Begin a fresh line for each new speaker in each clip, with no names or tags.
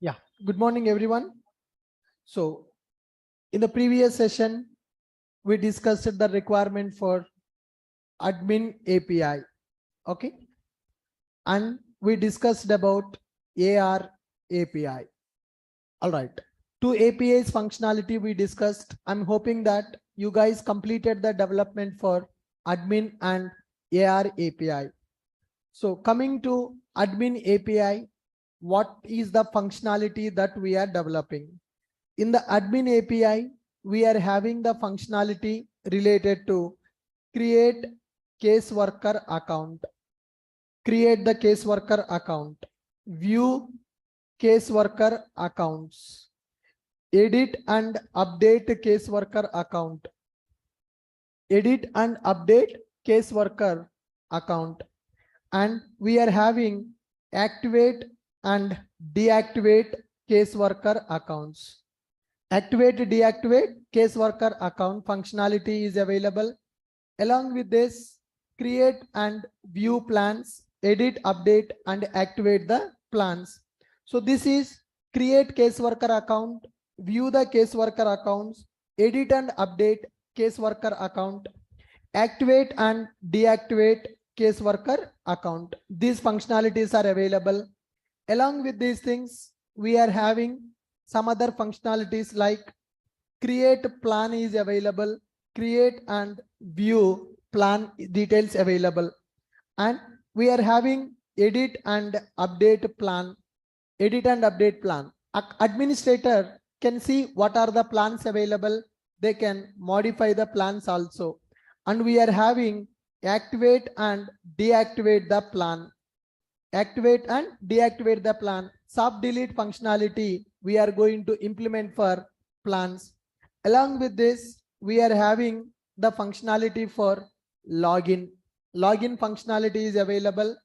Yeah, good morning, everyone. So, in the previous session, we discussed the requirement for admin API. Okay, and we discussed about AR API. All right, two APIs functionality we discussed. I'm hoping that you guys completed the development for admin and AR API. So, coming to admin API, what is the functionality that we are developing? In the admin API, we are having the functionality related to create case worker account, create the case worker account, view case worker accounts, edit and update case worker account, edit and update case worker account, and we are having activate and deactivate case worker accounts. Activate, deactivate case worker account functionality is available. Along with this, create and view plans, edit, update, and activate the plans. So this is create case worker account, view the case worker accounts, edit and update case worker account, activate and deactivate case worker account. These functionalities are available. Along with these things, we are having some other functionalities like create plan is available, create and view plan details available, and we are having edit and update plan, edit and update plan. Administrator can see what are the plans available. They can modify the plans also, and we are having activate and deactivate the plan, activate and deactivate the plan. Sub delete functionality we are going to implement for plans. Along with this, we are having the functionality for login. Login functionality is available,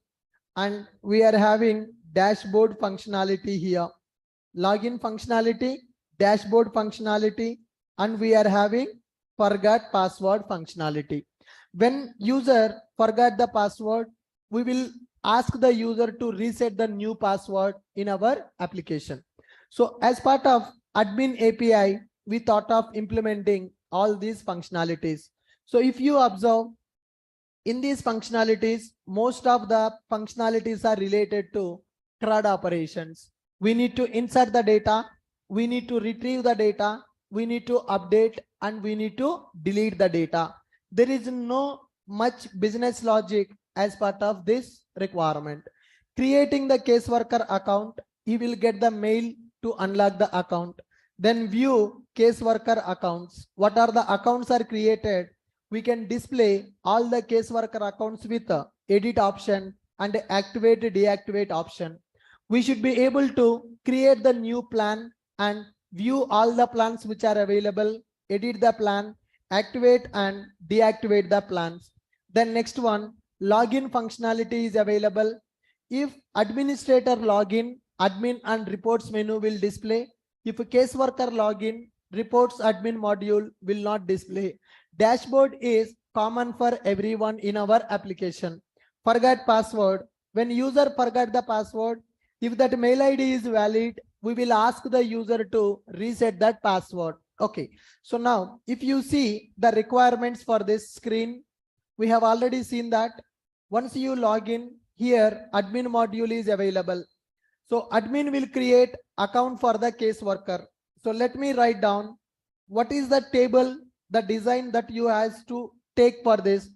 and we are having dashboard functionality here. Login functionality, dashboard functionality, and we are having forgot password functionality. When user forgot the password, we will ask the user to reset the new password in our application. So as part of admin API, we thought of implementing all these functionalities. So if you observe in these functionalities, most of the functionalities are related to CRUD operations. We need to insert the data, we need to retrieve the data, we need to update, and we need to delete the data. There is no much business logic as part of this requirement. Creating the case worker account, he will get the mail to unlock the account. Then view case worker accounts. What are the accounts are created? We can display all the case worker accounts with edit option and activate deactivate option. We should be able to create the new plan and view all the plans which are available, edit the plan, activate and deactivate the plans. Then next one, login functionality is available. If administrator login, admin and reports menu will display. If a case worker login, reports admin module will not display. Dashboard is common for everyone in our application. Forget password. When user forgot the password, if that mail ID is valid, we will ask the user to reset that password. Okay. So now if you see the requirements for this screen, we have already seen that once you log in here, admin module is available. So admin will create account for the case worker. So let me write down what is the table, the design that you has to take for this.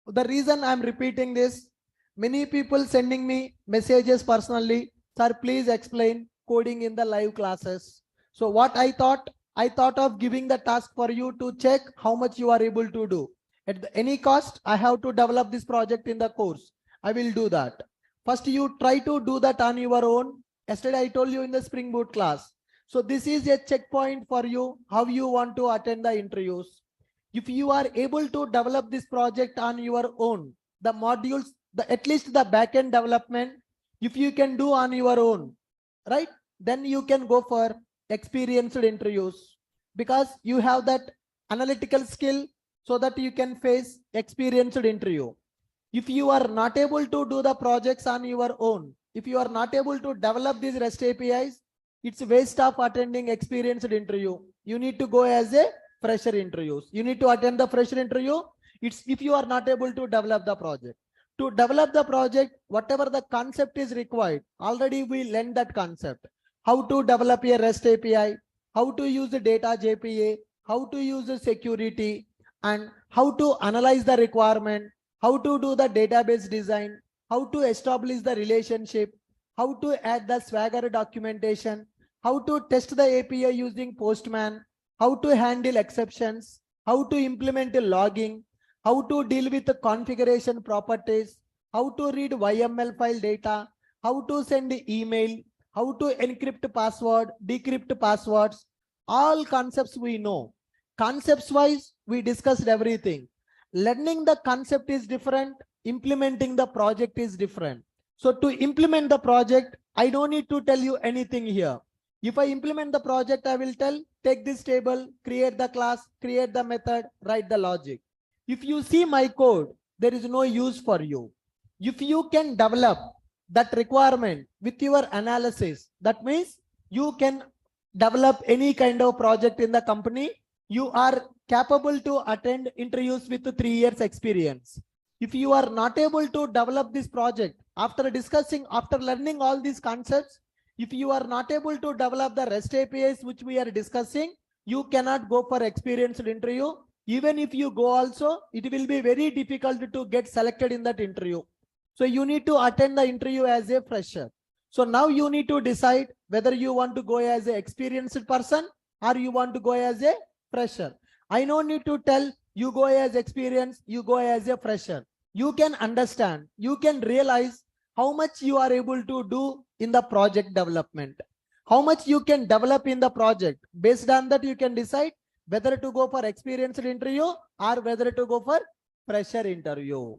The reason I'm repeating this, many people sending me messages personally, sir, please explain coding in the live classes. So what I thought of giving the task for you to check how much you are able to do. At any cost, I have to develop this project in the course. I will do that. First, you try to do that on your own. Yesterday, I told you in the Spring Boot class. So this is a checkpoint for you, how you want to attend the interviews. If you are able to develop this project on your own, the modules, at least the backend development, if you can do on your own, right, then you can go for experienced interviews because you have that analytical skill so that you can face experienced interview. If you are not able to do the projects on your own, if you are not able to develop these REST APIs, It's a waste of attending experienced interview. You need to go as a fresher interviews. You need to attend the fresher interview. It's if you are not able to develop the project. To develop the project, whatever the concept is required, already we learned that concept. How to develop a REST API, how to use the data JPA, how to use the security, and how to analyze the requirement, how to do the database design, how to establish the relationship, how to add the Swagger documentation, how to test the API using Postman, how to handle exceptions, how to implement the logging, how to deal with the configuration properties, how to read YML file data, how to send email, how to encrypt password, decrypt passwords. All concepts we know. Concepts wise, we discussed everything. Learning the concept is different. Implementing the project is different. So to implement the project, I don't need to tell you anything here. If I implement the project, I will tell, take this table, create the class, create the method, write the logic. If you see my code, there is no use for you. If you can develop that requirement with your analysis, that means you can develop any kind of project in the company. You are capable to attend interviews with 3 years experience. If you are not able to develop this project, after learning all these concepts, if you are not able to develop the REST APIs which we are discussing, you cannot go for experienced interview. Even if you go also, it will be very difficult to get selected in that interview. So you need to attend the interview as a fresher. So now you need to decide whether you want to go as an experienced person or you want to go as a fresher. I don't need to tell you go as experienced, you go as a fresher. You can understand, you can realize how much you are able to do in the project development, how much you can develop in the project. Based on that, you can decide whether to go for experienced interview or whether to go for fresher interview.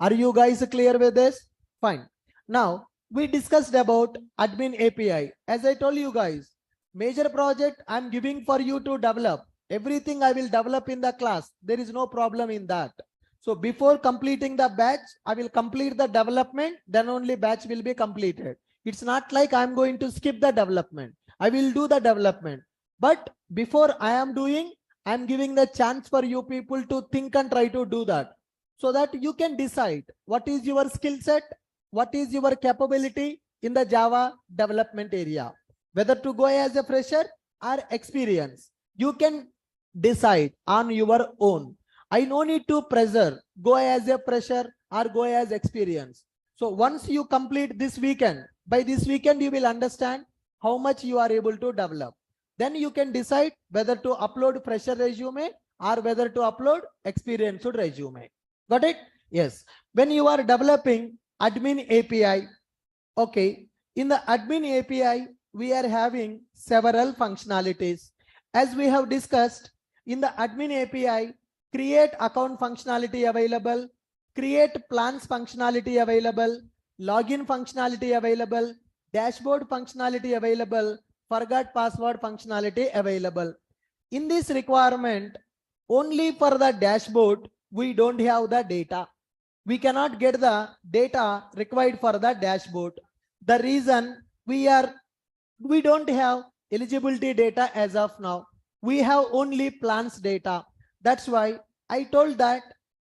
Are you guys clear with this? Fine. Now we discussed about admin API. As I told you guys, major project I'm giving for you to develop. Everything I will develop in the class. There is no problem in that. So before completing the batch, I will complete the development, then only batch will be completed. It's not like I'm going to skip the development. I will do the development. But before I am doing, I'm giving the chance for you people to think and try to do that, so that you can decide what is your skill set, what is your capability in the Java development area, whether to go as a fresher or experience. You can decide on your own. I no need to pressure, go as a fresher or go as experience. So once you complete this weekend, by this weekend you will understand how much you are able to develop. Then you can decide whether to upload fresher resume or whether to upload experienced resume. Got it? Yes. When you are developing admin API, okay, in the admin API, we are having several functionalities. As we have discussed, in the admin API, create account functionality available, create plans functionality available, login functionality available, dashboard functionality available, forgot password functionality available. In this requirement, only for the dashboard, we don't have the data. We cannot get the data required for the dashboard. The reason we don't have eligibility data as of now. We have only plans data. That's why I told that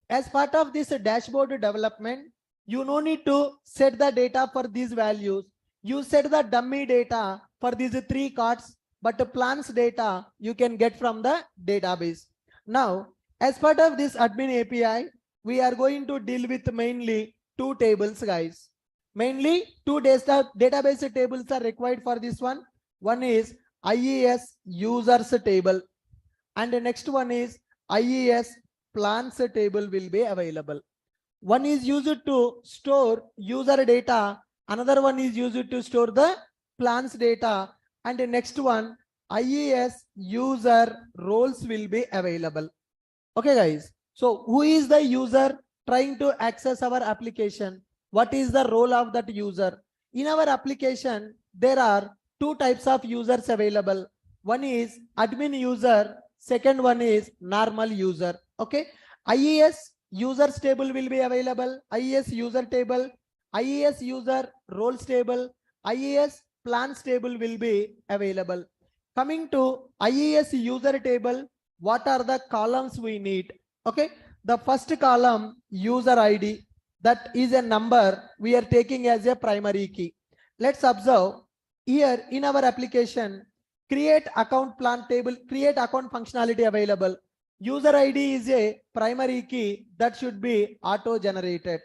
as part of this dashboard development, you no need to set the data for these values. You set the dummy data for these 3 cards, but the plans data you can get from the database. Now, as part of this admin API, we are going to deal with mainly 2 tables, guys. Mainly 2 database tables are required for this one. One is IES users table, and the next one is IES plans table will be available. One is used to store user data, another one is used to store the plans data, and the next one IES user roles will be available. Okay, guys. So who is the user trying to access our application? What is the role of that user? In our application, there are 2 types of users available. One is admin user. Second one is normal user. Okay. IES users table will be available. IES user table, IES user roles table, IES plans table will be available. Coming to IES user table, what are the columns we need? Okay, the first column user ID, that is a number we are taking as a primary key. Let's observe here in our application, create account plan table, create account functionality available. User ID is a primary key that should be auto generated.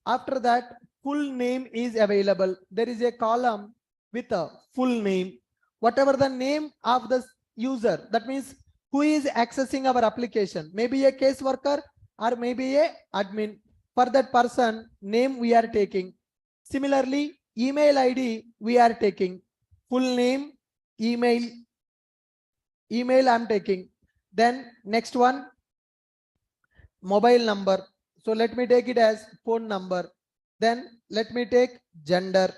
After that, full name is available. There is a column with a full name. Whatever the name of the user, that means who is accessing our application, maybe a case worker or maybe a admin. For that person, name we are taking. Similarly, email ID we are taking. Full name, email I'm taking. Then next one, mobile number. So let me take it as phone number. Then let me take gender.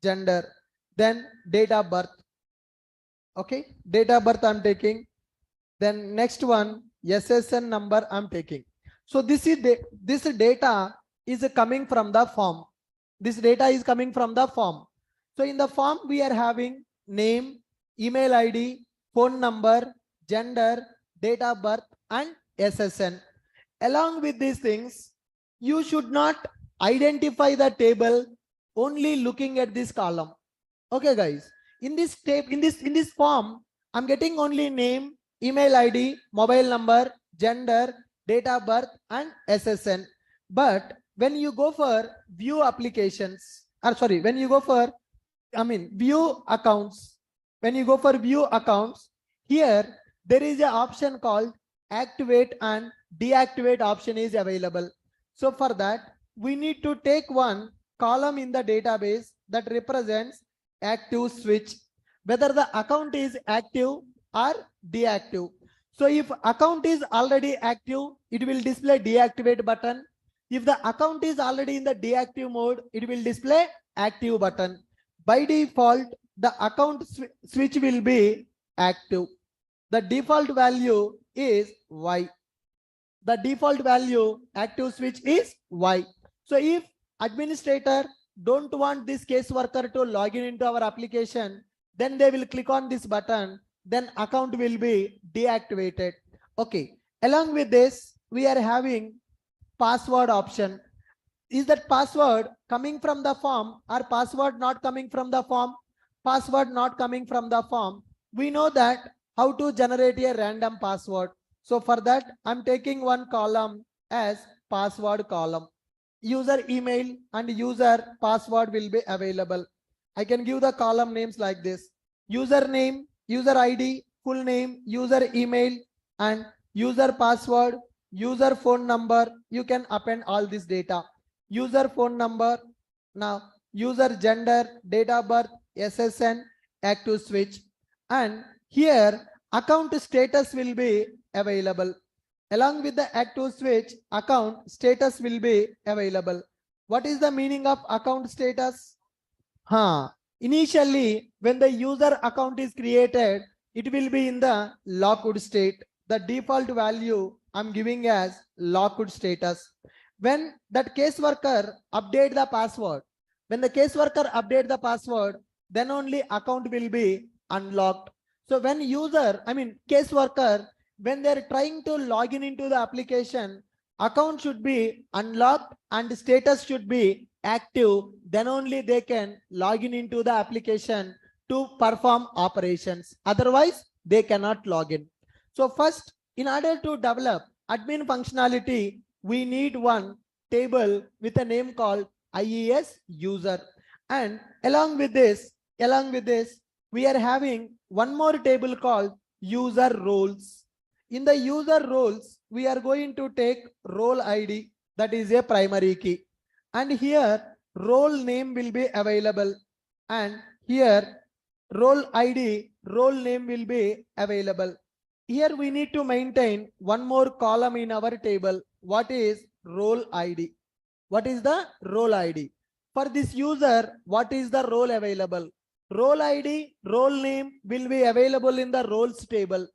Then date of birth. Okay, date of birth I'm taking. Then next one, SSN number I'm taking. So this data is coming from the form. So in the form we are having name, email ID, phone number, gender, date of birth and SSN. Along with these things, you should not identify the table only looking at this column. Okay guys, in this form, I'm getting only name, email ID, mobile number, gender, date of birth and SSN. But when you go for view applications, when you go for view accounts, here there is an option called activate and deactivate option is available. So for that, we need to take one column in the database that represents active switch, whether the account is active or deactive. So if account is already active, it will display deactivate button. If the account is already in the deactive mode, it will display active button. By default, the account switch will be active. The default value is Y. The default value active switch is Y. So if administrator don't want this case worker to log in into our application, then they will click on this button, then account will be deactivated. Okay. Along with this, we are having password option. Is that password coming from the form or password not coming from the form? Password not coming from the form. We know that how to generate a random password. So for that, I'm taking one column as password column. User email and user password will be available. I can give the column names like this: username, user ID, full name, user email, and user password, user phone number. You can append all this data. User phone number, now user gender, date of birth, SSN, active switch, and here account status will be available. Along with the active switch, account status will be available. What is the meaning of account status? Initially, when the user account is created, it will be in the locked state. The default value I'm giving as locked status. When that case worker update the password, then only account will be unlocked. So when case worker, when they're trying to log in into the application, account should be unlocked and status should be active. Then only they can log in into the application to perform operations. Otherwise, they cannot log in. So first, in order to develop admin functionality, we need one table with a name called IES user. And along with this, we are having one more table called user roles. In the user roles, we are going to take role ID, that is a primary key. And here role name will be available. And here role ID, role name will be available. Here we need to maintain one more column in our table. What is role ID? What is the role ID? For this user, what is the role available? Role ID, role name will be available in the roles table.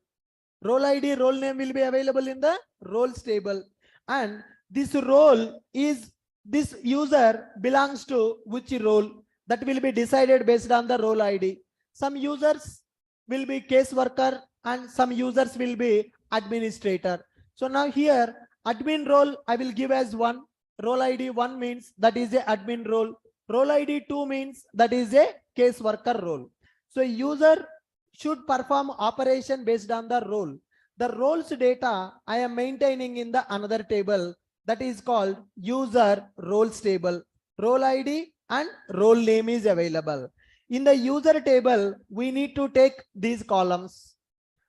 Role ID, role name will be available in the roles table. And this role is this user belongs to which role, that will be decided based on the role ID. Some users will be case worker and some users will be administrator. So now here admin role I will give as 1. Role ID 1 means that is a admin role. Role ID 2 means that is a case worker role. So user should perform operation based on the role. The roles data I am maintaining in the another table, that is called user roles table. Role ID and role name is available. In the user table, we need to take these columns.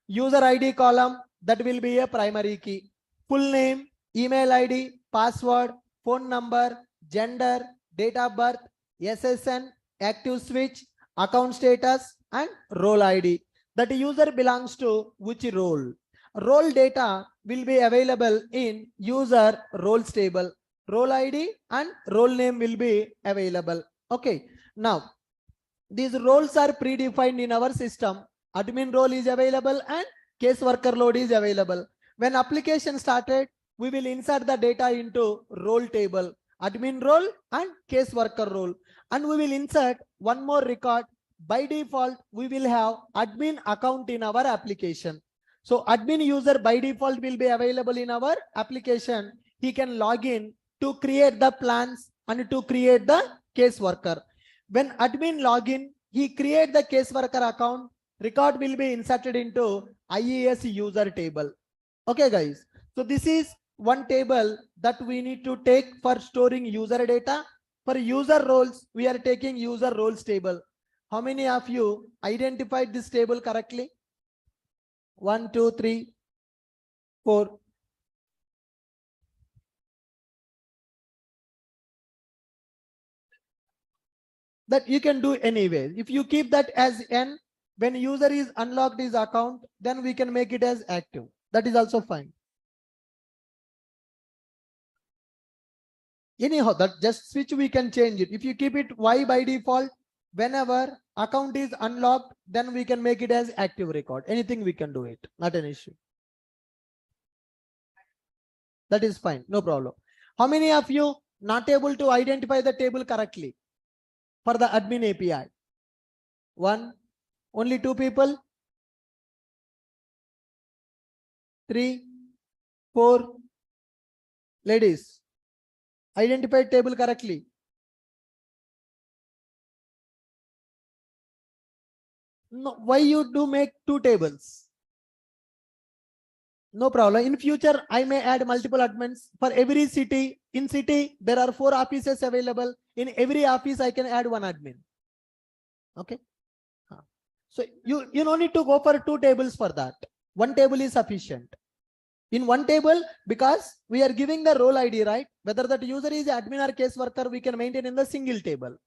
User ID column, that will be a primary key. Full name, email ID, password, phone number, gender, date of birth, SSN, active switch, account status, and role ID. That user belongs to which role. Role data will be available in user roles table. Role ID and role name will be available. Okay. Now, these roles are predefined in our system. Admin role is available and case worker load is available. When application started, we will insert the data into role table, admin role and case worker role. And we will insert one more record. By default, we will have admin account in our application. So admin user by default will be available in our application. He can log in to create the plans and to create the case worker. When admin login, he create the case worker account, record will be inserted into IES user table. Okay, guys. So this is one table that we need to take for storing user data. For user roles, we are taking user roles table. How many of you identified this table correctly? 1, 2, 3, 4. That you can do anyway. If you keep that as N, when user is unlocked his account, then we can make it as active. That is also fine. Anyhow, that just switch we can change it. If you keep it Y by default, whenever account is unlocked, then we can make it as active record. Anything we can do it, not an issue. That is fine, no problem. How many of you not able to identify the table correctly for the admin API? 1, only 2 people, 3, 4, ladies. Identified table correctly. No, why you do make 2 tables? No problem. In future, I may add multiple admins for every city. In city, there are 4 offices available. In every office, I can add 1 admin. Okay. So you don't need to go for 2 tables for that. 1 table is sufficient. In 1 table, because we are giving the role ID, right? Whether that user is admin or case worker, we can maintain in the single table.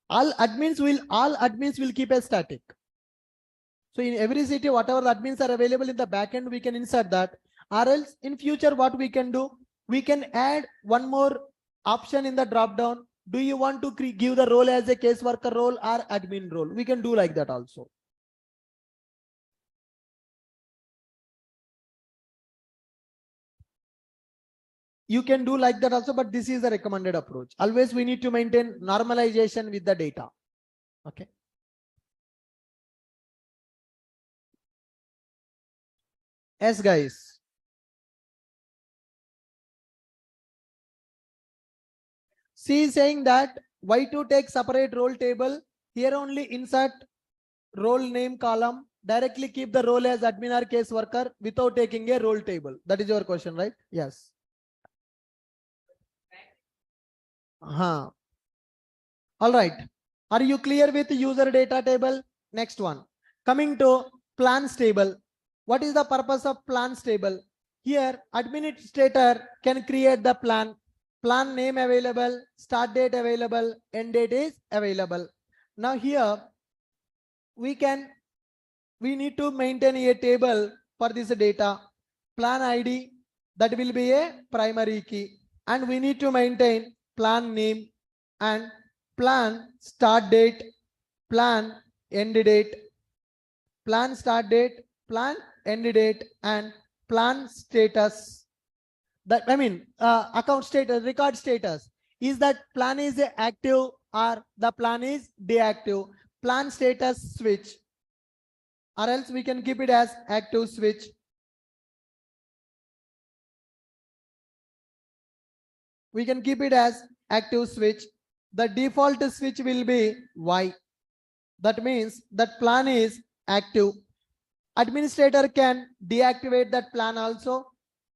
All admins will keep a static. So in every city, whatever admins are available in the backend, we can insert that. Or else in future, what we can do, we can add one more option in the drop down. Do you want to give the role as a case worker role or admin role? We can do like that also. You can do like that also, but this is the recommended approach. Always we need to maintain normalization with the data. Okay. Yes, guys. C is saying that why to take separate role table? Here only insert role name column, directly keep the role as admin or case worker without taking a role table. That is your question, right? Yes. All right. Are you clear with user data table? Next one. Coming to plans table. What is the purpose of plans table? Here, administrator can create the plan. Plan name available, start date available, end date is available. Now here, we need to maintain a table for this data. Plan ID, that will be a primary key. And we need to maintain plan name and plan start date, plan end date, plan start date, plan end date, and plan status, that account status, record status, is that plan is active or the plan is deactive. Plan status switch, or else we can keep it as active switch. We can keep it as active switch. The default switch will be Y. That means that plan is active. Administrator can deactivate that plan also.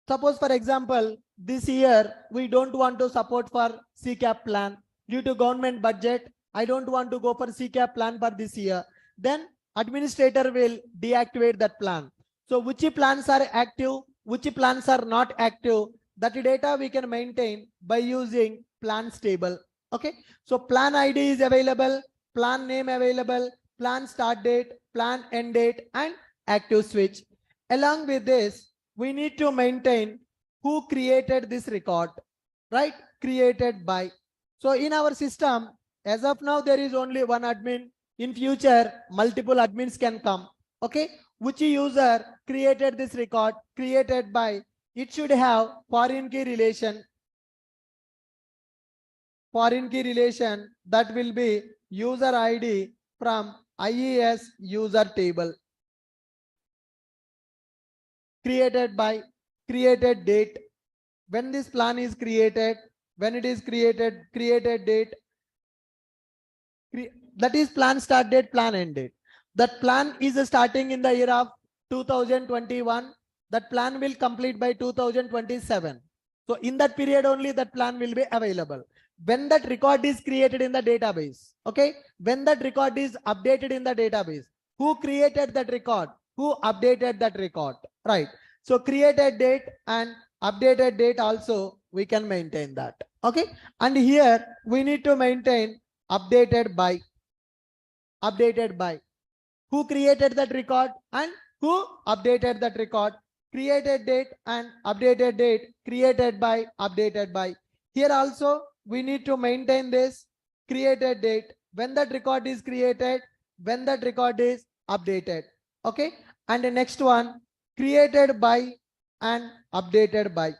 Suppose, for example, this year we don't want to support for CCAP plan due to government budget. I don't want to go for CCAP plan for this year. Then administrator will deactivate that plan. So which plans are active, which plans are not active, that data we can maintain by using plans table. Okay. So plan ID is available, plan name available, plan start date, plan end date, and active switch. Along with this, we need to maintain who created this record, right? Created by. So in our system, as of now, there is only one admin. In future, multiple admins can come. Okay. Which user created this record? Created by. It should have foreign key relation. Foreign key relation, that will be user ID from IES user table. Created by, created date, when this plan is created, when it is created, created date, that is plan start date, plan end date. That plan is starting in the year of 2021. That plan will complete by 2027. So in that period only that plan will be available. When that record is created in the database, okay, when that record is updated in the database, who created that record, who updated that record, right? So created date and updated date also we can maintain that. Okay. And here we need to maintain updated by. Updated by. Who created that record and who updated that record. Created date and updated date. Created by, updated by. Here also we need to maintain this created date, when that record is created, when that record is updated. Okay. And the next one, created by and updated by.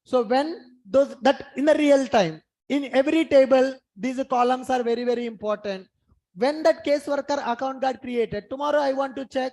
So when those, that in the real time, in every table, these columns are very, very important. When that case worker account got created, tomorrow I want to check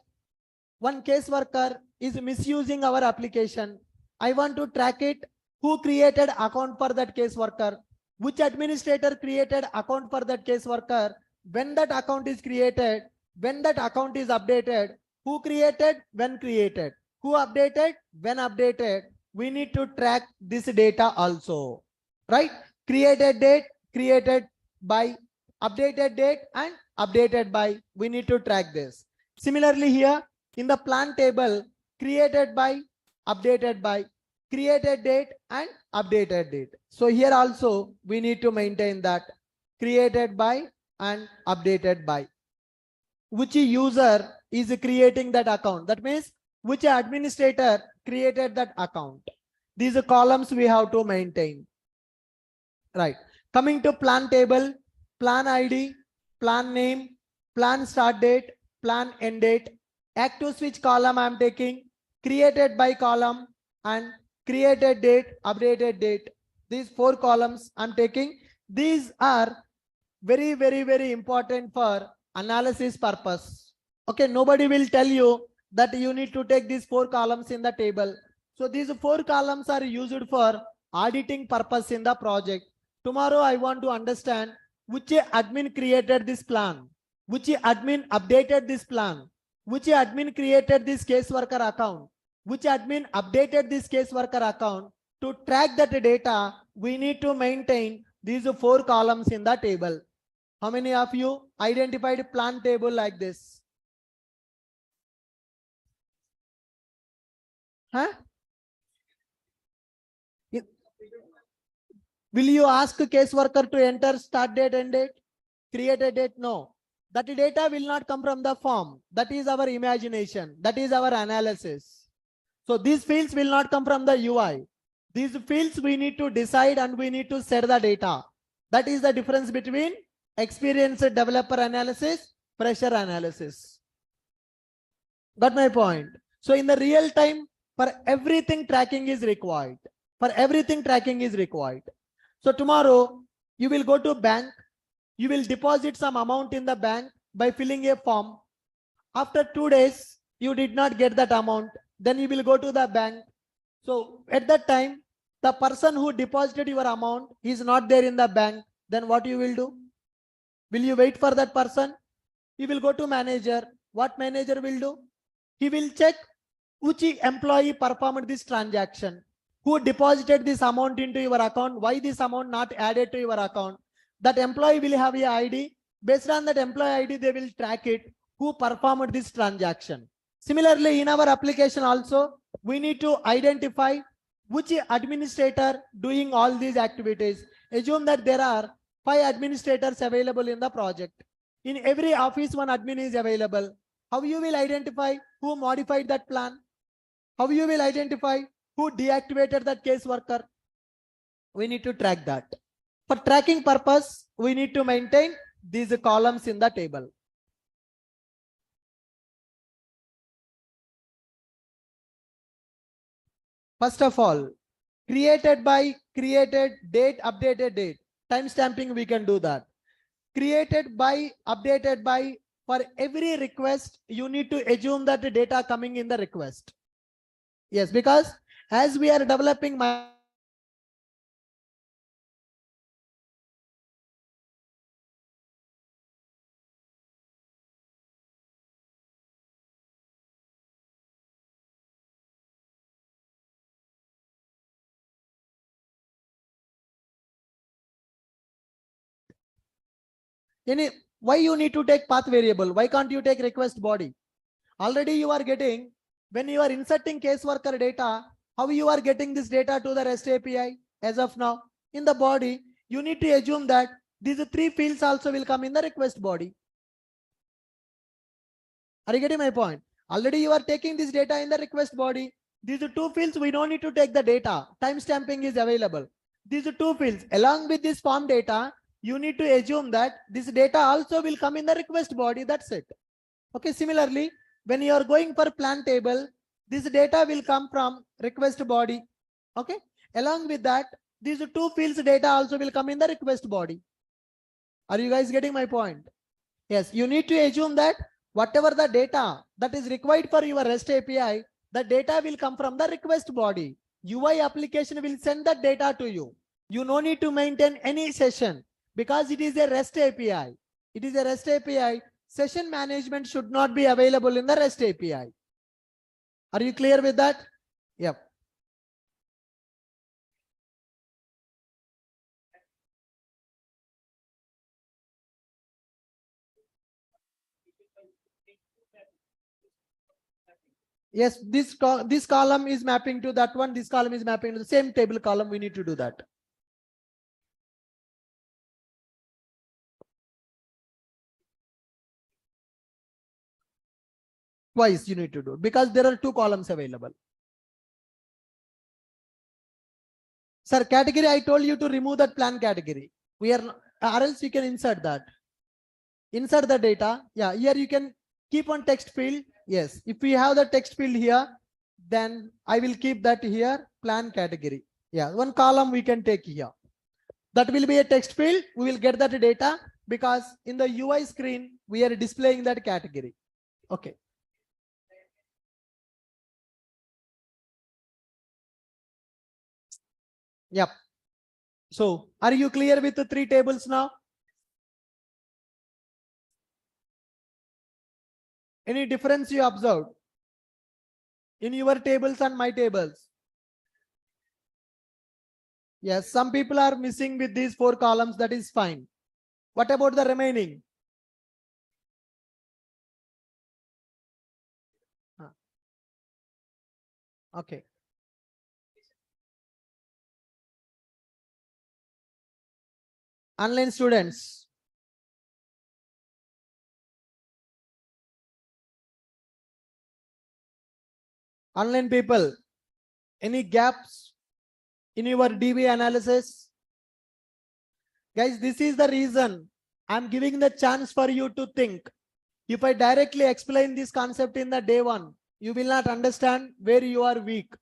one case worker is misusing our application. I want to track it. Who created account for that case worker? Which administrator created account for that case worker? When that account is created, when that account is updated, who created, when created, who updated, when updated, we need to track this data also, right? Created date, created by, updated date, and updated by, we need to track this. Similarly here in the plan table, created by, updated by, created date and updated date. So here also we need to maintain that created by and updated by. Which user is creating that account? That means which administrator created that account. These are columns we have to maintain. Right. Coming to plan table, plan ID, plan name, plan start date, plan end date, active switch column I am taking, created by column, and created date, updated date. These 4 columns I'm taking. These are very, very, very important for analysis purpose. Okay, nobody will tell you that you need to take these 4 columns in the table. So these 4 columns are used for auditing purpose in the project. Tomorrow I want to understand which admin created this plan, which admin updated this plan, which admin created this case worker account, which admin updated this case worker account. To track that data, we need to maintain these 4 columns in the table. How many of you identified plan table like this? Huh? Will you ask case worker to enter start date, end date, create a date? No. That data will not come from the form. That is our imagination. That is our analysis. So these fields will not come from the UI. These fields we need to decide and we need to set the data. That is the difference between experienced developer analysis, fresher analysis. Got my point? So in the real time, for everything tracking is required. For everything tracking is required. So tomorrow you will go to bank, you will deposit some amount in the bank by filling a form. After 2 days, you did not get that amount. Then you will go to the bank. So at that time, the person who deposited your amount is not there in the bank. Then what you will do? Will you wait for that person? You will go to manager. What manager will do? He will check which employee performed this transaction, who deposited this amount into your account, why this amount not added to your account. That employee will have a ID. Based on that employee ID, they will track it, who performed this transaction. Similarly, in our application also, we need to identify which administrator doing all these activities. Assume that there are 5 administrators available in the project. In every office, one admin is available. How you will identify who modified that plan? How you will identify who deactivated that case worker? We need to track that. For tracking purpose, we need to maintain these columns in the table. First of all, created by, created date, updated date. Time stamping, we can do that. Created by, updated by, for every request, you need to assume that the data coming in the request. Yes, because as we are developing my why you need to take path variable? Why can't you take request body? Already you are getting, when you are inserting case worker data, how you are getting this data to the REST API as of now? In the body, you need to assume that these 3 fields also will come in the request body. Are you getting my point? Already you are taking this data in the request body. These 2 fields, we don't need to take the data. Time stamping is available. These 2 fields, along with this form data, you need to assume that this data also will come in the request body. That's it. Okay, similarly, when you are going for plan table, this data will come from request body. Okay, along with that, these 2 fields data also will come in the request body. Are you guys getting my point? Yes, you need to assume that whatever the data that is required for your REST API, the data will come from the request body. UI application will send that data to you. You no need to maintain any session because it is a REST API. It is a REST API. Session management should not be available in the REST API. Are you clear with that? Yep. Yes, this column is mapping to that one. This column is mapping to the same table column. We need to do that. Twice you need to do because there are 2 columns available. Sir, category, I told you to remove that plan category. We are, or else you can insert that. Insert the data. Yeah, here you can keep on text field. Yes, if we have the text field here, then I will keep that here, plan category. Yeah, one column we can take here. That will be a text field. We will get that data because in the UI screen, we are displaying that category. Okay. Yep. So are you clear with the 3 tables now? Any difference you observed in your tables and my tables? Yes, some people are missing with these 4 columns. That is fine. What about the remaining? Okay. Online students. Online people. Any gaps in your DB analysis? Guys, this is the reason I'm giving the chance for you to think. If I directly explain this concept in the day 1, You will not understand where you are weak.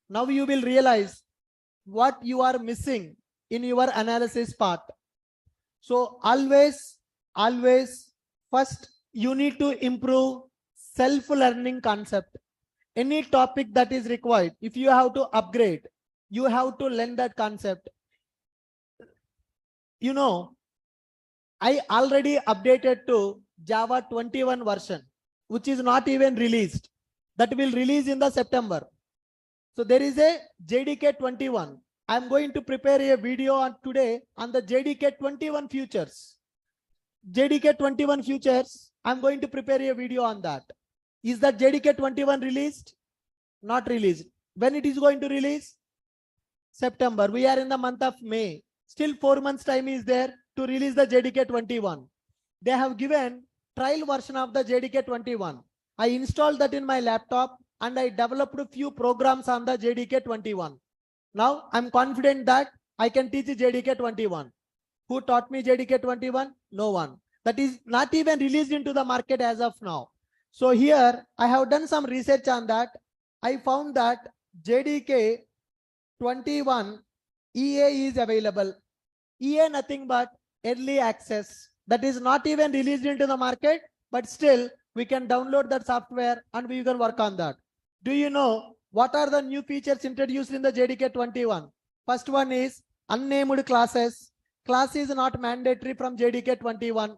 Now you will realize what you are missing in your analysis part. So always, first you need to improve self-learning concept. Any topic that is required, if you have to upgrade, you have to learn that concept. You know, I already updated to Java 21 version, which is not even released. That will release in the September. So there is a JDK 21. I'm going to prepare a video on today on the JDK 21 futures. JDK 21 futures, I'm going to prepare a video on that. Is that JDK 21 released? Not released. When it is going to release? September. We are in the month of May. Still 4 months time is there to release the JDK 21. They have given trial version of the JDK 21. I installed that in my laptop and I developed a few programs on the JDK 21. Now I'm confident that I can teach JDK 21. Who taught me JDK 21? No one. That is not even released into the market as of now. So here I have done some research on that. I found that JDK 21 EA is available. EA nothing but early access. That is not even released into the market, but still we can download that software and we can work on that. Do you know what are the new features introduced in the JDK 21? First one is unnamed classes. Class is not mandatory from JDK 21.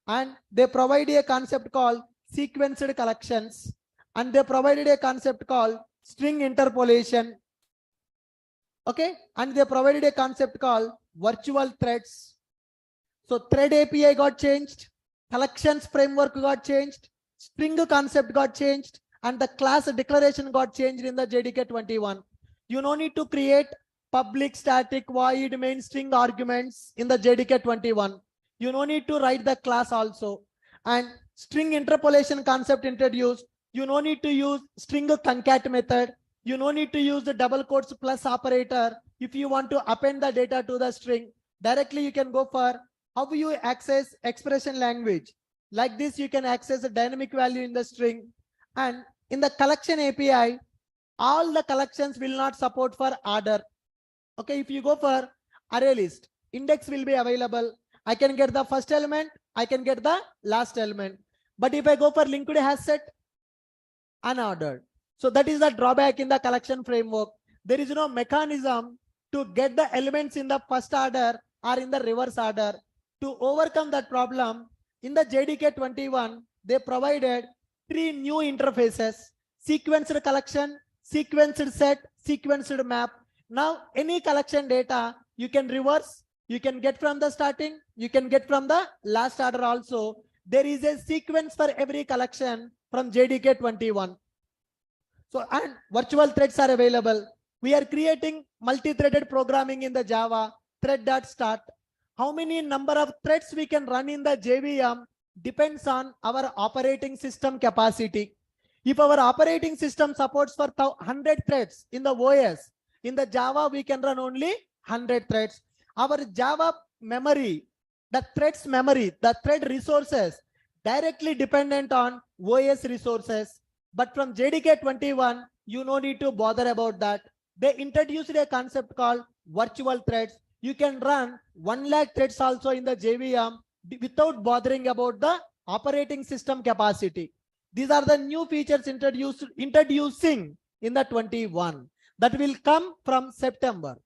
And they provide a concept called sequenced collections. And they provided a concept called string interpolation. Okay. And they provided a concept called virtual threads. So thread API got changed. Collections framework got changed. String concept got changed. And the class declaration got changed in the JDK 21. You no need to create public, static, void, main string arguments in the JDK 21. You no need to write the class also. And string interpolation concept introduced. You no need to use string concat method. You no need to use the double quotes plus operator. If you want to append the data to the string, directly you can go for how you access expression language. Like this, you can access a dynamic value in the string. And in the collection API, all the collections will not support for order. Okay, if you go for array list, index will be available. I can get the first element, I can get the last element. But if I go for linked hash set, unordered. So that is the drawback in the collection framework. There is no mechanism to get the elements in the first order or in the reverse order. To overcome that problem, in the JDK 21, they provided 3 new interfaces: sequenced collection, sequenced set, sequenced map. Now, any collection data, you can reverse, you can get from the starting, you can get from the last order also. There is a sequence for every collection from JDK 21. So, and virtual threads are available. We are creating multi-threaded programming in the Java, thread.start. How many number of threads we can run in the JVM depends on our operating system capacity. If our operating system supports for 100 threads in the OS, in the Java, we can run only 100 threads. Our Java memory, the threads memory, the thread resources directly dependent on OS resources. But from JDK 21, you no need to bother about that. They introduced a concept called virtual threads. You can run 1 lakh threads also in the JVM without bothering about the operating system capacity. These are the new features introducing in the 21 that will come from September.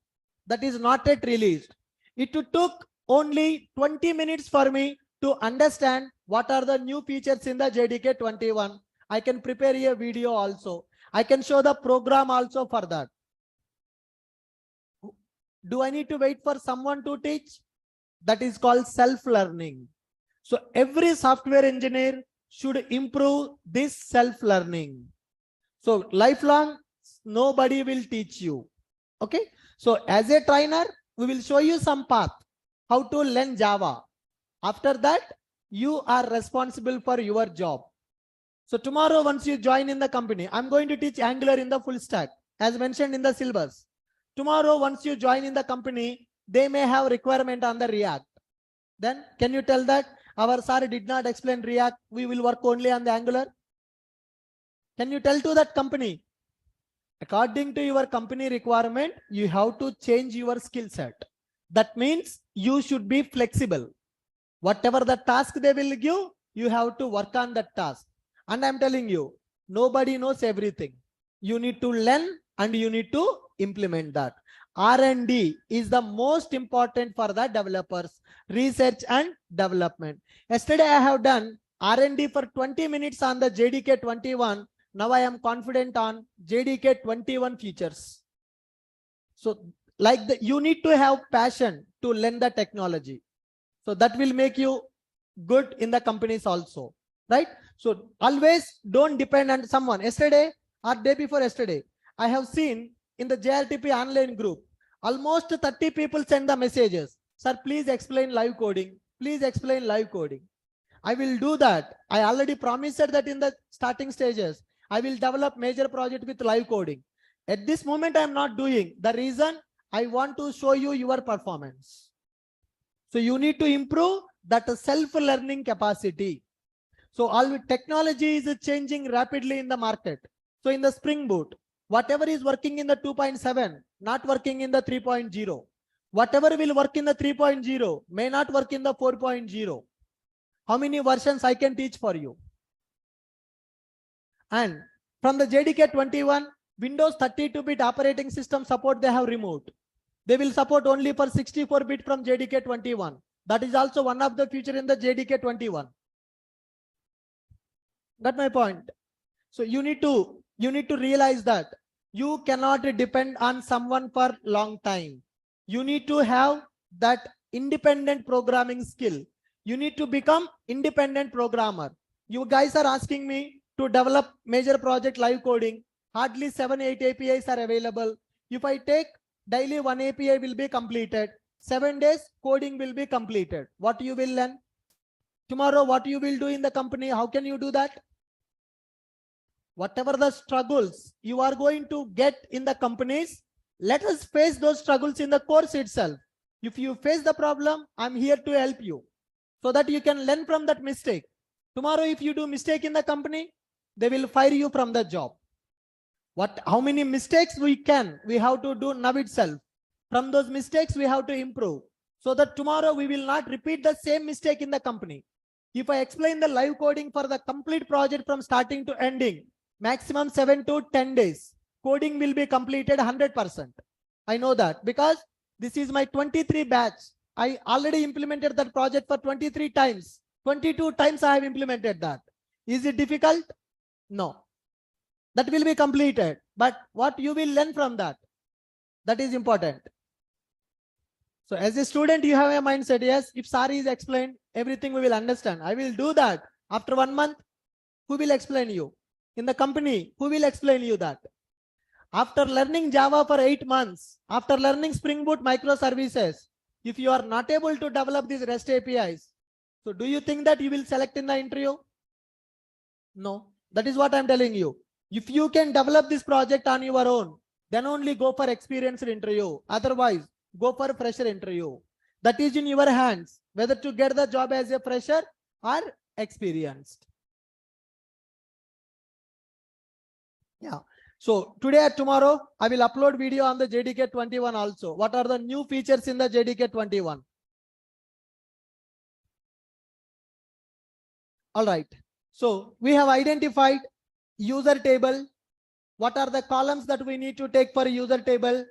That is not yet released. It took only 20 minutes for me to understand what are the new features in the JDK 21. I can prepare a video also. I can show the program also for that. Do I need to wait for someone to teach? That is called self-learning. So every software engineer should improve this self-learning. So lifelong, nobody will teach you. Okay. So as a trainer, we will show you some path, how to learn Java. After that, you are responsible for your job. So tomorrow, once you join in the company, I'm going to teach Angular in the full stack, as mentioned in the syllabus. Tomorrow, once you join in the company, they may have requirement on the React. Then can you tell that our sir did not explain React, we will work only on the Angular? Can you tell to that company? According to your company requirement, you have to change your skill set. That means you should be flexible. Whatever the task they will give, you have to work on that task. And I'm telling you, nobody knows everything. You need to learn and you need to implement that. R&D is the most important for the developers, research and development. Yesterday I have done R&D for 20 minutes on the JDK 21. Now I am confident on JDK 21 features. So like you need to have passion to learn the technology. So that will make you good in the companies also, right? So always don't depend on someone. Yesterday or day before yesterday, I have seen in the JRTP online group, almost 30 people send the messages. Sir, please explain live coding. Please explain live coding. I will do that. I already promised that in the starting stages, I will develop major project with live coding. At this moment, I am not doing. The reason, I want to show you your performance. So you need to improve that self-learning capacity. So all technology is changing rapidly in the market. So in the Spring Boot, whatever is working in the 2.7, not working in the 3.0. Whatever will work in the 3.0 may not work in the 4.0. How many versions I can teach for you? And from the JDK 21, Windows 32-bit operating system support they have removed. They will support only for 64-bit from JDK 21. That is also one of the feature in the JDK 21. Got my point? So you need to realize that you cannot depend on someone for long time. You need to have that independent programming skill. You need to become independent programmer. You guys are asking me to develop major project live coding. Hardly 7-8 APIs are available. If I take daily one API will be completed. 7 days coding will be completed. What you will learn? Tomorrow what you will do in the company? How can you do that? Whatever the struggles you are going to get in the companies, let us face those struggles in the course itself. If you face the problem, I'm here to help you so that you can learn from that mistake. Tomorrow, if you do mistake in the company, they will fire you from the job. How many mistakes we have to do now itself. From those mistakes, we have to improve so that tomorrow we will not repeat the same mistake in the company. If I explain the live coding for the complete project from starting to ending, maximum 7 to 10 days, coding will be completed 100%. I know that because this is my 23 batch. I already implemented that project for 23 times. 22 times I have implemented that. Is it difficult? No. That will be completed. But what you will learn from that? That is important. So as a student, you have a mindset, yes, if Sari is explained, everything we will understand. I will do that. After 1 month, who will explain you? In the company, who will explain you that? After learning Java for 8 months, after learning Spring Boot microservices, if you are not able to develop these REST APIs, so do you think that you will select in the interview? No, that is what I'm telling you. If you can develop this project on your own, then only go for experienced interview. Otherwise, go for fresher interview. That is in your hands, whether to get the job as a fresher or experienced. Yeah. So today or tomorrow, I will upload video on the JDK 21 also. What are the new features in the JDK 21? All right. So we have identified user table. What are the columns that we need to take for user table?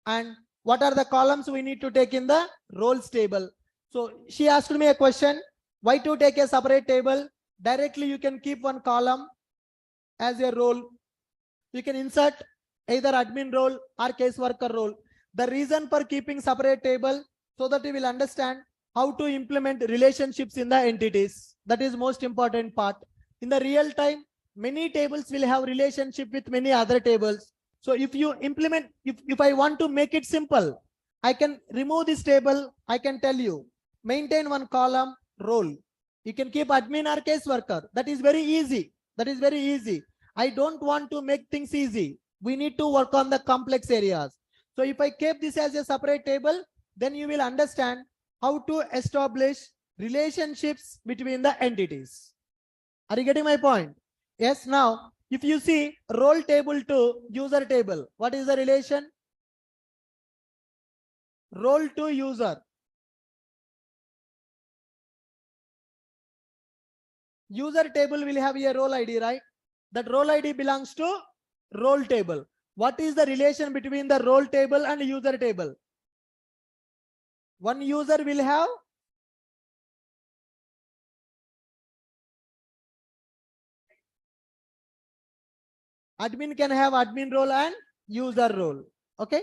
And what are the columns we need to take in the roles table? So she asked me a question. Why to take a separate table? Directly you can keep one column as a role. You can insert either admin role or case worker role. The reason for keeping separate table so that you will understand how to implement relationships in the entities. That is most important part. In the real time, many tables will have relationship with many other tables. So if you implement, if I want to make it simple, I can remove this table. I can tell you, maintain one column role. You can keep admin or case worker. That is very easy. That is very easy. I don't want to make things easy. We need to work on the complex areas. So if I keep this as a separate table, then you will understand how to establish relationships between the entities. Are you getting my point? Yes. Now If you see role table to user table, what is the relation? Role to user. User table will have a role ID, right? That role ID belongs to role table. What is the relation between the role table and user table? One user will have admin, can have admin role and user role. Okay.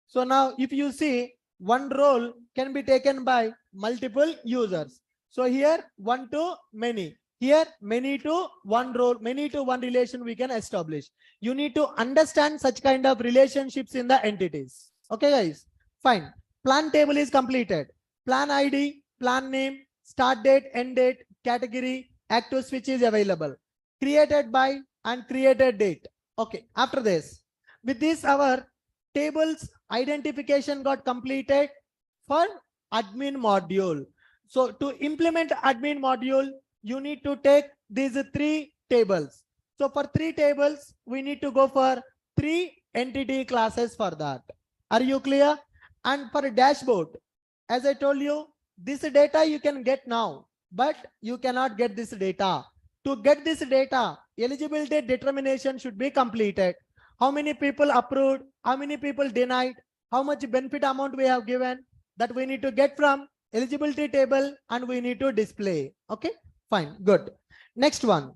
So now if you see, one role can be taken by multiple users. So here one to many, here many to one role, many to one relation we can establish. You need to understand such kind of relationships in the entities. Okay guys, fine. Plan table is completed. Plan ID, plan name, start date, end date, category, active switch is available. Created by and created date. Okay, after this, with this our tables identification got completed for admin module. So to implement admin module, you need to take these three tables. So for three tables, we need to go for three entity classes for that. Are you clear? And for a dashboard, as I told you, this data you can get now, but you cannot get this data. To get this data, eligibility determination should be completed. How many people approved, how many people denied, how much benefit amount we have given, that we need to get from eligibility table and we need to display. Okay, fine, good. Next one,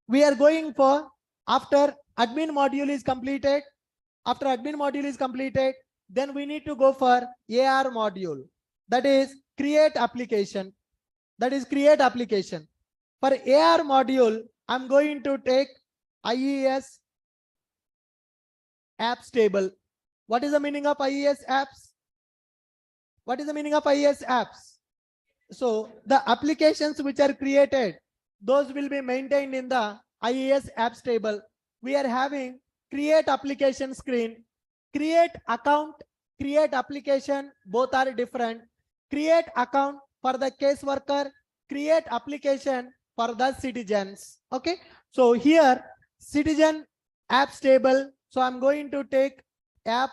we are going for, after admin module is completed, then we need to go for AR module, that is create application. For AR module, I'm going to take IES apps table. What is the meaning of IES apps? What is the meaning of IES apps? So the applications which are created, those will be maintained in the IES apps table. We are having create application screen, create account, create application, both are different. Create account for the caseworker, create application for the citizens. Okay, so here citizen apps table. So I'm going to take app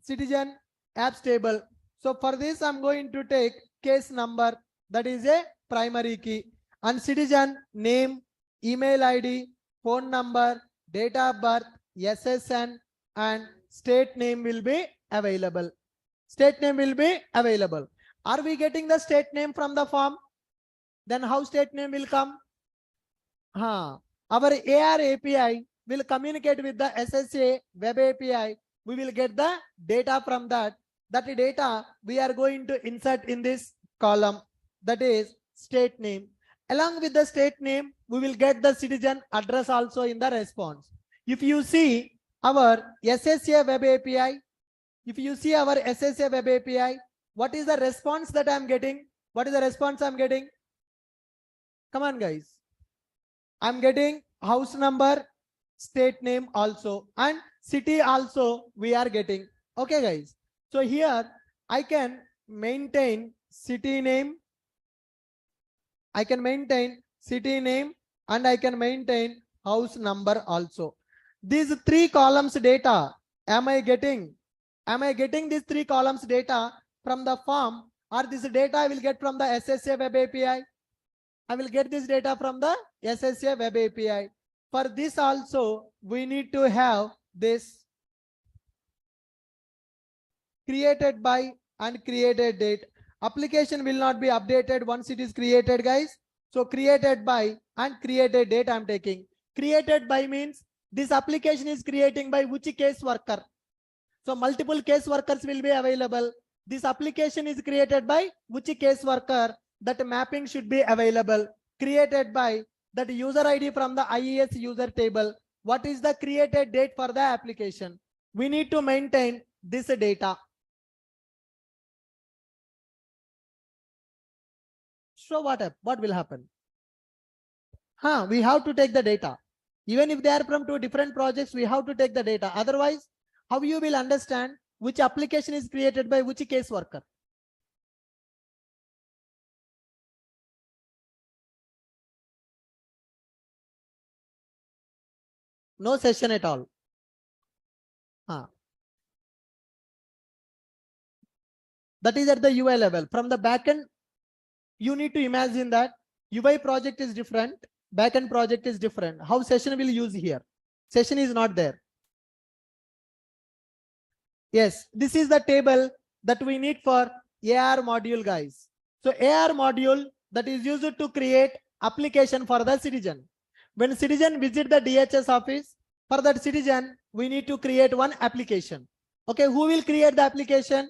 citizen apps table. So for this, I'm going to take case number, that is a primary key, and citizen name, email ID, phone number, date of birth, SSN, and state name will be available. Are we getting the state name from the form? Then how state name will come? Our AR API will communicate with the SSA web API. We will get the data from that. That data we are going to insert in this column, that is state name. Along with the state name, we will get the citizen address also in the response. If you see our SSA web API, what is the response that I'm getting? Come on, guys. I'm getting house number, state name also, and city also we are getting. Okay, guys. So here I can maintain city name, and I can maintain house number also. These three columns data, am I getting these three columns data from the form, or this data I will get from the SSA web API? I will get this data from the SSA web API. For this also, we need to have this created by and created date. Application will not be updated once it is created, guys. So created by and created date I'm taking. Created by means this application is creating by which case worker. So multiple case workers will be available. This application is created by which case worker, that mapping should be available. Created by that user ID from the IES user table. What is the created date for the application? We need to maintain this data. So what will happen? We have to take the data. Even if they are from two different projects, we have to take the data. Otherwise, how you will understand which application is created by which case worker? No session at all. That is at the UI level. From the backend, you need to imagine that UI project is different, backend project is different. How session will use here? Session is not there. Yes, this is the table that we need for AR module, guys. So AR module that is used to create application for the citizen. When citizen visit the DHS office, for that citizen, we need to create one application. Okay, who will create the application?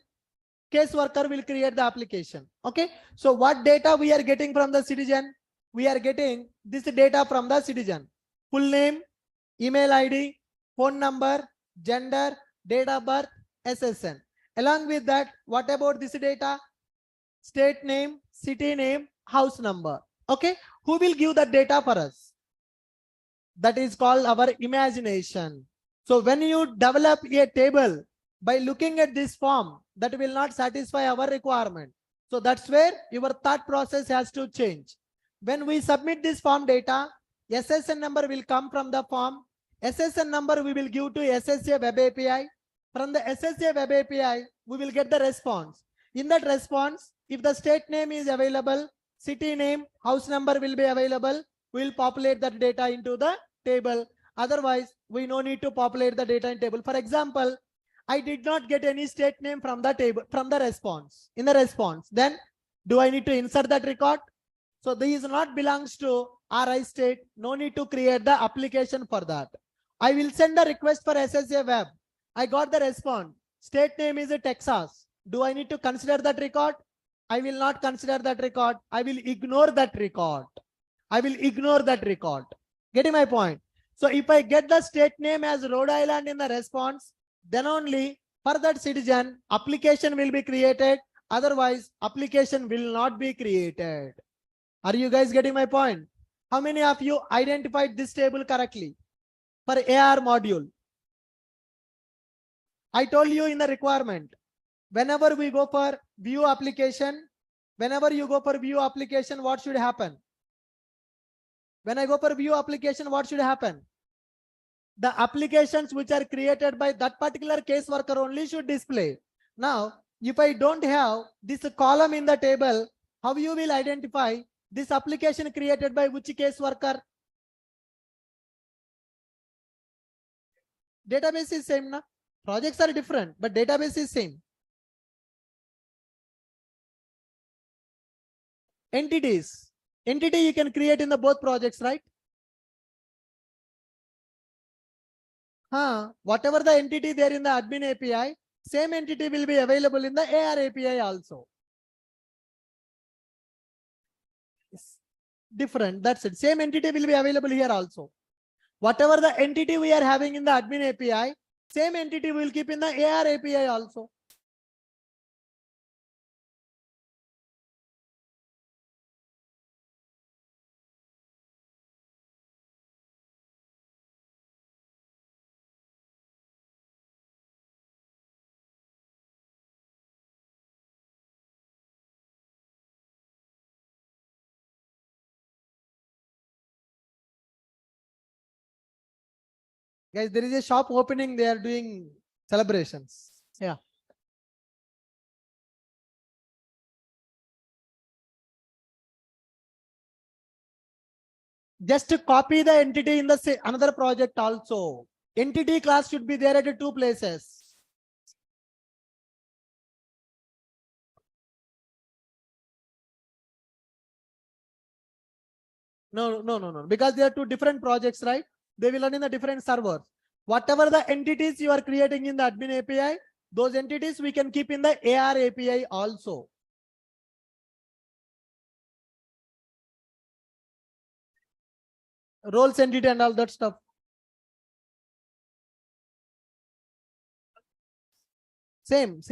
Case worker will create the application. Okay, so what data we are getting from the citizen? We are getting this data from the citizen: full name, email ID, phone number, gender, date of birth, SSN. Along with that, what about this data? State name, city name, house number. Okay, who will give that data for us? That is called our imagination. So when you develop a table by looking at this form, that will not satisfy our requirement. So that's where your thought process has to change. When we submit this form data, SSN number will come from the form. SSN number we will give to SSA web API. From the SSA web API, we will get the response. In that response, if the state name is available, city name, house number will be available, we will populate that data into the table. Otherwise, we no need to populate the data in table. For example, I did not get any state name from the table, from the response. In the response, then do I need to insert that record? So these not belongs to RI state. No need to create the application for that. I will send a request for SSA web. I got the response. State name is Texas. Do I need to consider that record? I will not consider that record. I will ignore that record. I will ignore that record. Getting my point? So if I get the state name as Rhode Island in the response, then only for that citizen, application will be created. Otherwise, application will not be created. Are you guys getting my point? How many of you identified this table correctly for AR module? I told you in the requirement, whenever we go for view application, whenever you go for view application, what should happen? When I go for view application, what should happen? The applications which are created by that particular case worker only should display. Now, if I don't have this column in the table, how you will identify this application created by which case worker? Database is same, na? Projects are different, but database is same. Entities. Entity you can create in the both projects, right? Whatever the entity there in the admin API, same entity will be available in the AR API also. It's different. That's it. Same entity will be available here also. Whatever the entity we are having in the admin API, same entity will keep in the AR API also. Guys, there is a shop opening. They are doing celebrations. Yeah. Just to copy the entity in the another project also. Entity class should be there at two places. No. Because they are two different projects, right? They will run in the different servers. Whatever the entities you are creating in the admin API, those entities we can keep in the AR API also. Roles entity and all that stuff. Same.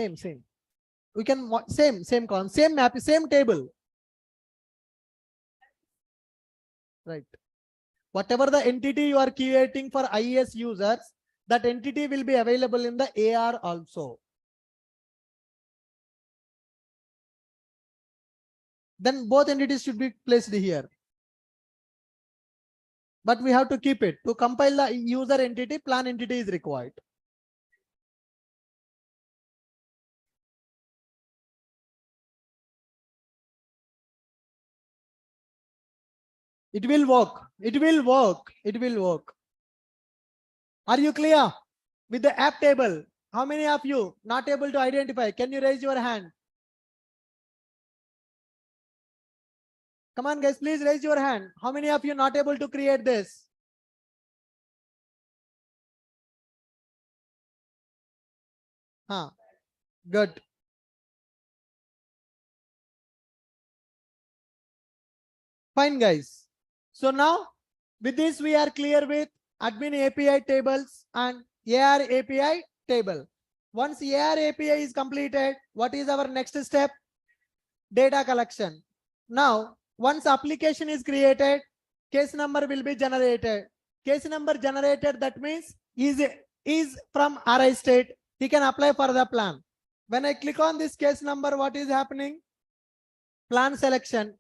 We can same column, same map, same table. Right. Whatever the entity you are creating for IES users, that entity will be available in the AR also. Then both entities should be placed here. but we have to keep it. To compile the user entity, plan entity is required. It will work. It will work. It will work. Are you clear with the app table? How many of you not able to identify? Can you raise your hand? Come on, guys, please raise your hand. How many of you not able to create this? Good. Fine, guys. So now with this, we are clear with admin API tables and AR API table. Once AR API is completed, what is our next step? Data collection. Now, once application is created, case number will be generated. Case number generated, that means is from RI state. He can apply for the plan. When I click on this case number, what is happening? Plan selection.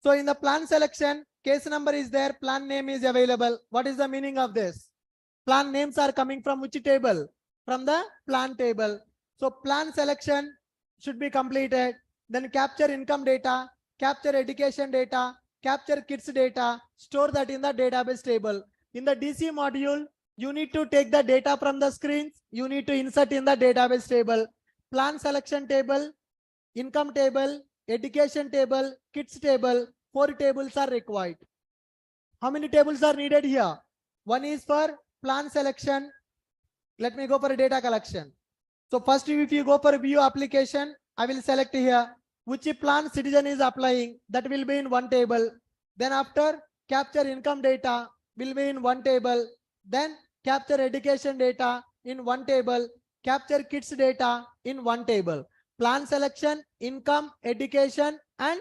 So in the plan selection, case number is there, plan name is available. What is the meaning of this? Plan names are coming from which table? From the plan table. So plan selection should be completed. Then capture income data, capture education data, capture kids data, store that in the database table. In the DC module, you need to take the data from the screens. You need to insert in the database table. Plan selection table, income table, education table, kids table, 4 tables are required. How many tables are needed here? One is for plan selection. Let me go for a data collection. So first, if you go for view application, I will select here which plan citizen is applying. That will be in one table. Then after, capture income data will be in one table. Then capture education data in one table. Capture kids data in one table. Plan selection, income, education, and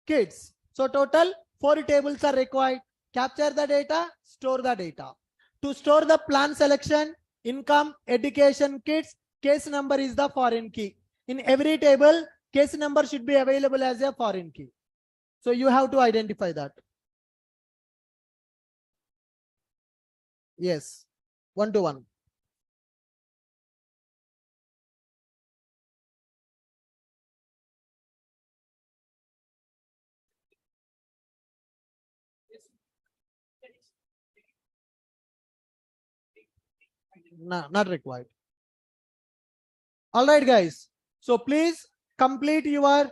kids. So total 4 tables are required. Capture the data, store the data. To store the plan selection, income, education, kids, case number is the foreign key. In every table, case number should be available as a foreign key. So you have to identify that. Yes, 1 to 1. No, not required. All right, guys. So please complete your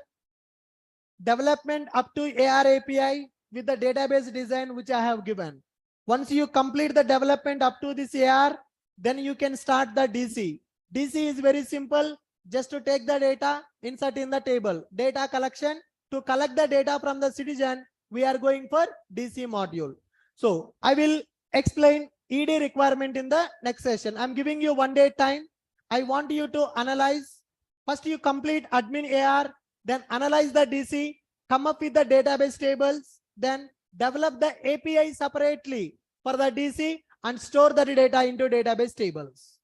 development up to AR API with the database design which I have given. Once you complete the development up to this AR, then you can start the DC. DC is very simple. Just to take the data, insert in the table. Data collection. To collect the data from the citizen, we are going for DC module. So I will explain ED requirement in the next session. I'm giving you 1 day time. I want you to analyze. First, you complete admin AR, then analyze the DC, come up with the database tables, then develop the API separately for the DC and store the data into database tables.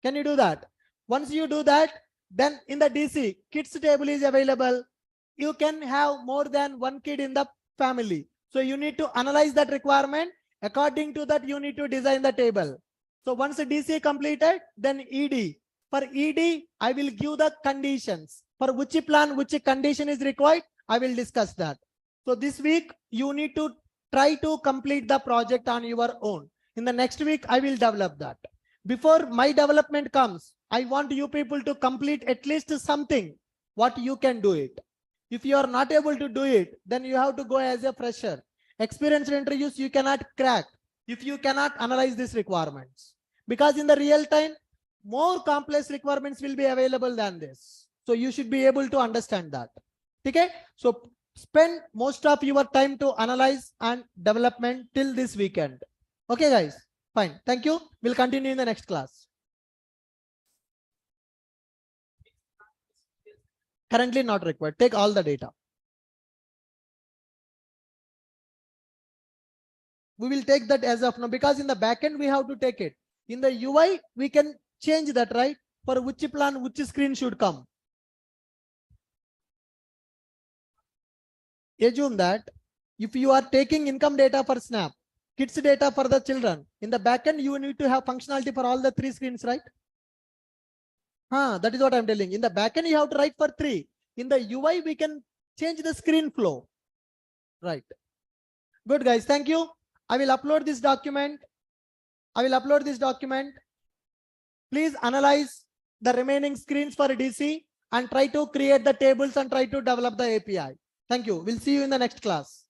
Can you do that? Once you do that, then in the DC, kids table is available. You can have more than one kid in the family. So you need to analyze that requirement. According to that, you need to design the table. So once the DC completed, then ED. For ED, I will give the conditions. For which plan, which condition is required, I will discuss that. So this week, you need to try to complete the project on your own. In the next week, I will develop that. Before my development comes, I want you people to complete at least something, what you can do it. If you are not able to do it, then you have to go as a fresher. Experienced interviews, you cannot crack if you cannot analyze these requirements. Because in the real time, more complex requirements will be available than this. So you should be able to understand that. Okay? So spend most of your time to analyze and development till this weekend. Okay, guys? Fine. Thank you. We'll continue in the next class. Currently not required. Take all the data. We will take that as of now because in the backend we have to take it. In the UI, we can change that, right? For which plan, which screen should come. Assume that if you are taking income data for Snap, kids data for the children. In the backend, you need to have functionality for all the 3 screens, right? That is what I'm telling. In the backend, you have to write for 3. In the UI, we can change the screen flow. Right. Good, guys. Thank you. I will upload this document. Please analyze the remaining screens for DC and try to create the tables and try to develop the API. Thank you. We'll see you in the next class.